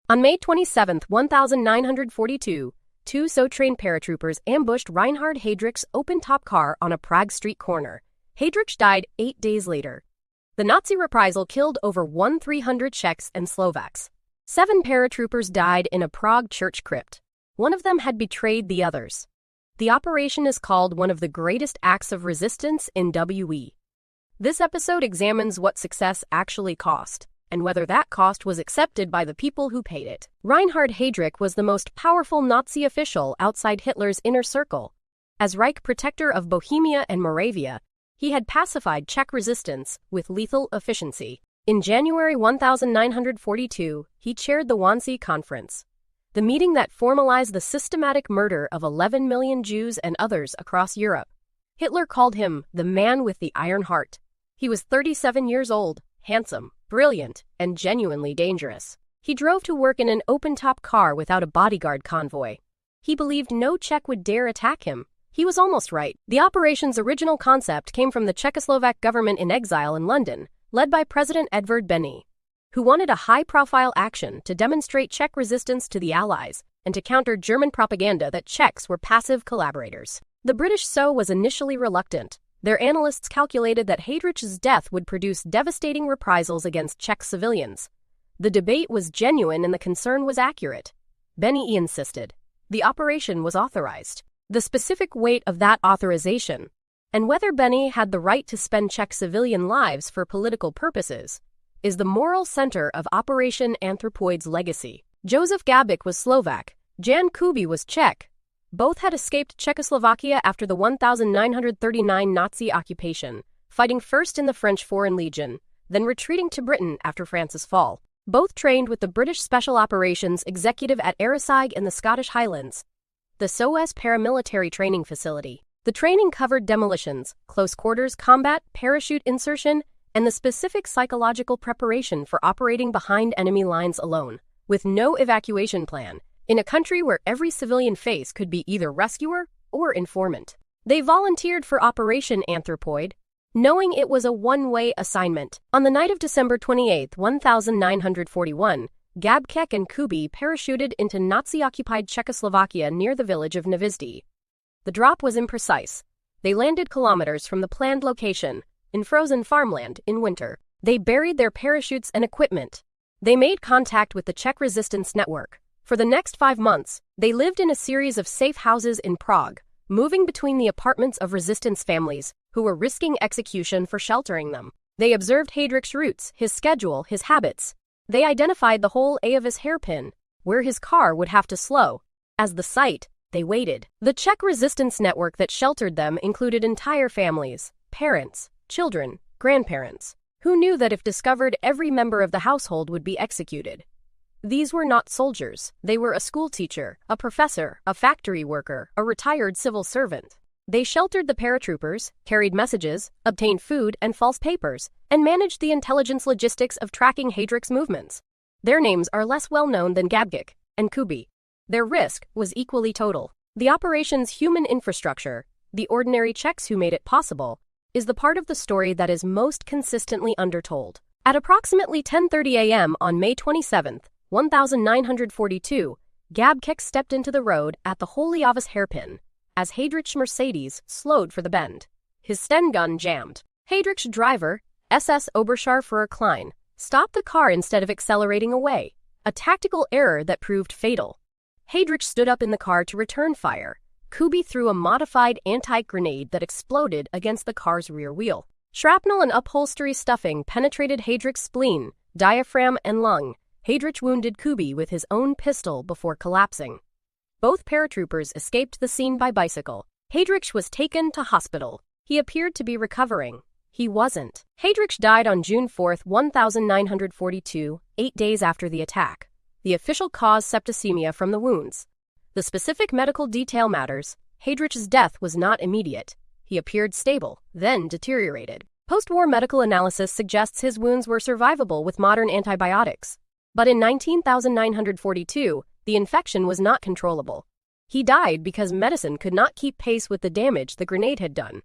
On May 27, 1942, two SOE-trained paratroopers ambushed Reinhard Heydrich's open-top car on a Prague street corner. Heydrich died 8 days later. The Nazi reprisal killed over 1,300 Czechs and Slovaks. 7 paratroopers died in a Prague church crypt. One of them had betrayed the others. The operation is called one of the greatest acts of resistance in WWII. This episode examines what success actually cost, and whether that cost was accepted by the people who paid it. Reinhard Heydrich was the most powerful Nazi official outside Hitler's inner circle. As Reich protector of Bohemia and Moravia, he had pacified Czech resistance with lethal efficiency. In January 1942, he chaired the Wannsee Conference, the meeting that formalized the systematic murder of 11 million Jews and others across Europe. Hitler called him the man with the iron heart. He was 37 years old, handsome, brilliant, and genuinely dangerous. He drove to work in an open-top car without a bodyguard convoy. He believed no Czech would dare attack him. He was almost right. The operation's original concept came from the Czechoslovak government in exile in London, led by President Edvard Beneš, who wanted a high-profile action to demonstrate Czech resistance to the Allies and to counter German propaganda that Czechs were passive collaborators. The British SOE was initially reluctant. Their analysts calculated that Heydrich's death would produce devastating reprisals against Czech civilians. The debate was genuine and the concern was accurate. Beneš insisted. The operation was authorized. The specific weight of that authorization, and whether Beneš had the right to spend Czech civilian lives for political purposes, is the moral center of Operation Anthropoid's legacy. Josef Gabik was Slovak, Jan Kuby was Czech. Both had escaped Czechoslovakia after the 1939 Nazi occupation, fighting first in the French Foreign Legion, then retreating to Britain after France's fall. Both trained with the British Special Operations Executive at Arisaig in the Scottish Highlands, the SOE's paramilitary training facility. The training covered demolitions, close quarters combat, parachute insertion, and the specific psychological preparation for operating behind enemy lines alone, with no evacuation plan, in a country where every civilian face could be either rescuer or informant. They volunteered for Operation Anthropoid, knowing it was a one-way assignment. On the night of December 28, 1941, Gabik and Kuby parachuted into Nazi-occupied Czechoslovakia near the village of Navizdi. The drop was imprecise. They landed kilometers from the planned location, in frozen farmland in winter. They buried their parachutes and equipment. They made contact with the Czech resistance network. For the next 5 months, they lived in a series of safe houses in Prague, moving between the apartments of resistance families who were risking execution for sheltering them. They observed Heydrich's routes, his schedule, his habits. They identified the whole A of his hairpin, where his car would have to slow. As the site, they waited. The Czech resistance network that sheltered them included entire families, parents, children, grandparents, who knew that if discovered, every member of the household would be executed. These were not soldiers. They were a schoolteacher, a professor, a factory worker, a retired civil servant. They sheltered the paratroopers, carried messages, obtained food and false papers, and managed the intelligence logistics of tracking Heydrich's movements. Their names are less well known than Gabik and Kuby. Their risk was equally total. The operation's human infrastructure, the ordinary Czechs who made it possible, is the part of the story that is most consistently undertold. At approximately 10:30 a.m. on May 27, 1942, Gabik stepped into the road at the Holy Office hairpin as Heydrich's Mercedes slowed for the bend. His Sten gun jammed. Heydrich's driver, SS Oberscharführer Klein, stopped the car instead of accelerating away, a tactical error that proved fatal. Heydrich stood up in the car to return fire. Kuby threw a modified anti-grenade that exploded against the car's rear wheel. Shrapnel and upholstery stuffing penetrated Heydrich's spleen, diaphragm, and lung. Heydrich wounded Kuby with his own pistol before collapsing. Both paratroopers escaped the scene by bicycle. Heydrich was taken to hospital. He appeared to be recovering. He wasn't. Heydrich died on June 4, 1942, 8 days after the attack. The official cause septicemia from the wounds. The specific medical detail matters. Heydrich's death was not immediate. He appeared stable, then deteriorated. Post-war medical analysis suggests his wounds were survivable with modern antibiotics. But in 1942, the infection was not controllable. He died because medicine could not keep pace with the damage the grenade had done.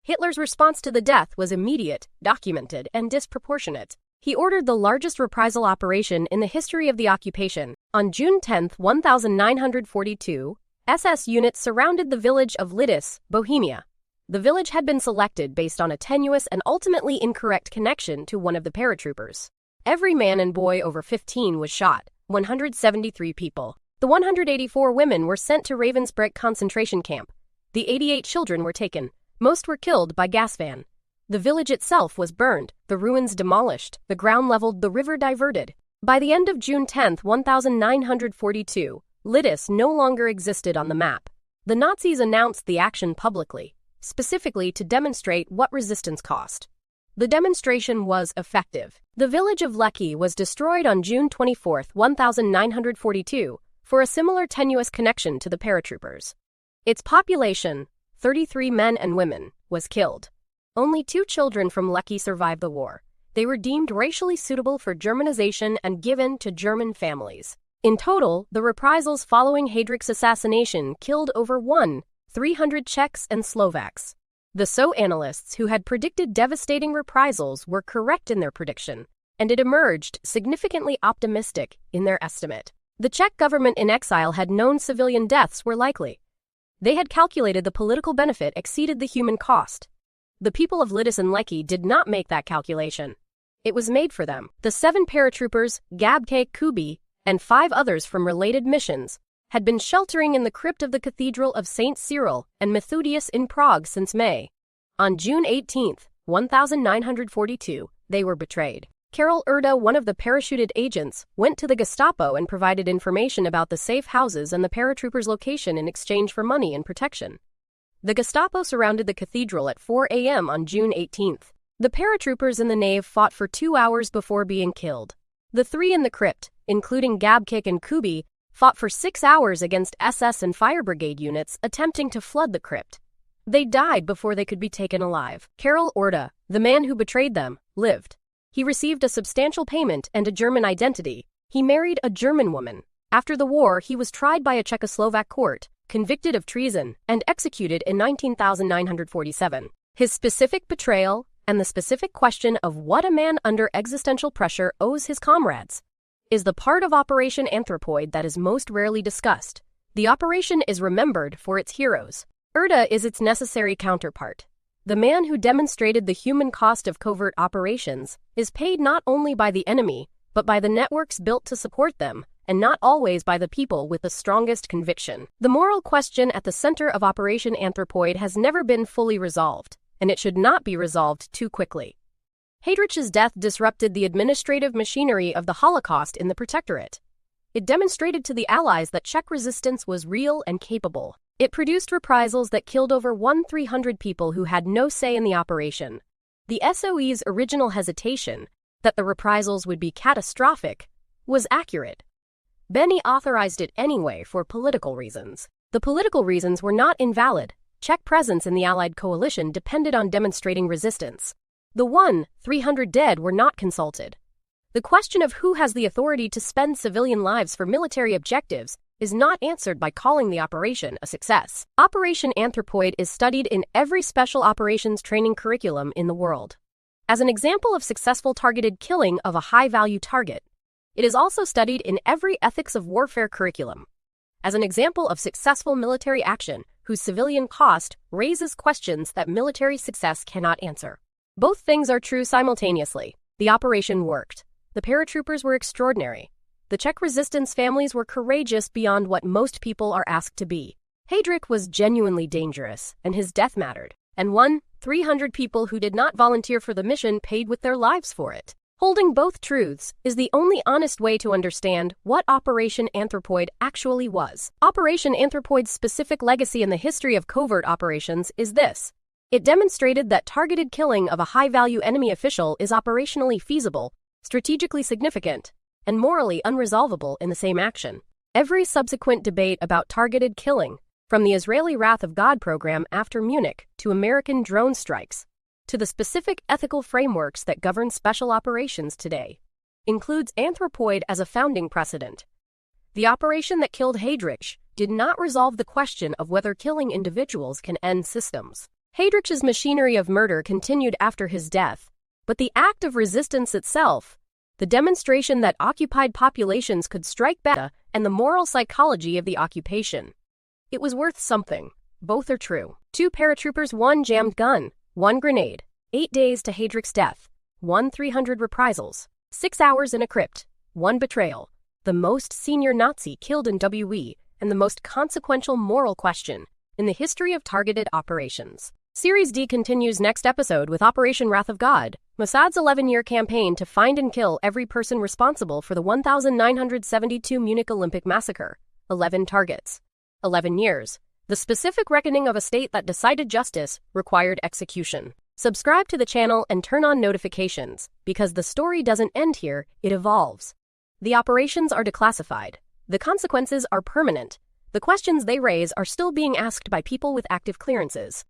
Hitler's response to the death was immediate, documented, and disproportionate. He ordered the largest reprisal operation in the history of the occupation. On June 10, 1942, SS units surrounded the village of Lidice, Bohemia. The village had been selected based on a tenuous and ultimately incorrect connection to one of the paratroopers. Every man and boy over 15 was shot, 173 people. The 184 women were sent to Ravensbrück concentration camp. The 88 children were taken. Most were killed by gas van. The village itself was burned, the ruins demolished, the ground leveled, the river diverted. By the end of June 10, 1942, Lidice no longer existed on the map. The Nazis announced the action publicly, specifically to demonstrate what resistance cost. The demonstration was effective. The village of Ležáky was destroyed on June 24, 1942, for a similar tenuous connection to the paratroopers. Its population, 33 men and women, was killed. Only 2 children from Ležáky survived the war. They were deemed racially suitable for Germanization and given to German families. In total, the reprisals following Heydrich's assassination killed over 1,300 Czechs and Slovaks. The SOE analysts who had predicted devastating reprisals were correct in their prediction, and it emerged significantly optimistic in their estimate. The Czech government in exile had known civilian deaths were likely. They had calculated the political benefit exceeded the human cost. The people of Lidice and Ležáky did not make that calculation. It was made for them. The 7 paratroopers, Gabke Kubi, and 5 others from related missions, had been sheltering in the crypt of the Cathedral of St. Cyril and Methodius in Prague since May. On June 18, 1942, they were betrayed. Karel Čurda, one of the parachuted agents, went to the Gestapo and provided information about the safe houses and the paratroopers' location in exchange for money and protection. The Gestapo surrounded the cathedral at 4 a.m. on June 18. The paratroopers in the nave fought for 2 hours before being killed. The 3 in the crypt, including Gabkik and Kubi, fought for 6 hours against SS and fire brigade units attempting to flood the crypt. They died before they could be taken alive. Karel Čurda, the man who betrayed them, lived. He received a substantial payment and a German identity. He married a German woman. After the war, he was tried by a Czechoslovak court, convicted of treason, and executed in 1947. His specific betrayal and the specific question of what a man under existential pressure owes his comrades is the part of Operation Anthropoid that is most rarely discussed. The operation is remembered for its heroes. Čurda is its necessary counterpart. The man who demonstrated the human cost of covert operations is paid not only by the enemy, but by the networks built to support them, and not always by the people with the strongest conviction. The moral question at the center of Operation Anthropoid has never been fully resolved, and it should not be resolved too quickly. Heydrich's death disrupted the administrative machinery of the Holocaust in the Protectorate. It demonstrated to the Allies that Czech resistance was real and capable. It produced reprisals that killed over 1,300 people who had no say in the operation. The SOE's original hesitation, that the reprisals would be catastrophic, was accurate. Benny authorized it anyway for political reasons. The political reasons were not invalid. Czech presence in the Allied coalition depended on demonstrating resistance. The 1,300 dead were not consulted. The question of who has the authority to spend civilian lives for military objectives is not answered by calling the operation a success. Operation Anthropoid is studied in every special operations training curriculum in the world. As an example of successful targeted killing of a high-value target, it is also studied in every ethics of warfare curriculum. As an example of successful military action whose civilian cost raises questions that military success cannot answer. Both things are true simultaneously. The operation worked. The paratroopers were extraordinary. The Czech resistance families were courageous beyond what most people are asked to be. Heydrich was genuinely dangerous, and his death mattered. And 1,300 people who did not volunteer for the mission paid with their lives for it. Holding both truths is the only honest way to understand what Operation Anthropoid actually was. Operation Anthropoid's specific legacy in the history of covert operations is this. It demonstrated that targeted killing of a high-value enemy official is operationally feasible, strategically significant, and morally unresolvable in the same action. Every subsequent debate about targeted killing, from the Israeli Wrath of God program after Munich to American drone strikes, to the specific ethical frameworks that govern special operations today, includes Anthropoid as a founding precedent. The operation that killed Heydrich did not resolve the question of whether killing individuals can end systems. Heydrich's machinery of murder continued after his death, But the act of resistance itself, the demonstration that occupied populations could strike back, and the moral psychology of the occupation, it was worth something. Both are true. 2 paratroopers, 1 jammed gun, 1 grenade, 8 days to Heydrich's death, 300 reprisals, 6 hours in a crypt, 1 betrayal, the most senior Nazi killed in WWII, and the most consequential moral question in the history of targeted operations. Series D continues next episode with Operation Wrath of God, Mossad's 11-year campaign to find and kill every person responsible for the 1972 Munich Olympic massacre. 11 targets. 11 years. The specific reckoning of a state that decided justice required execution. Subscribe to the channel and turn on notifications, because the story doesn't end here, it evolves. The operations are declassified. The consequences are permanent. The questions they raise are still being asked by people with active clearances.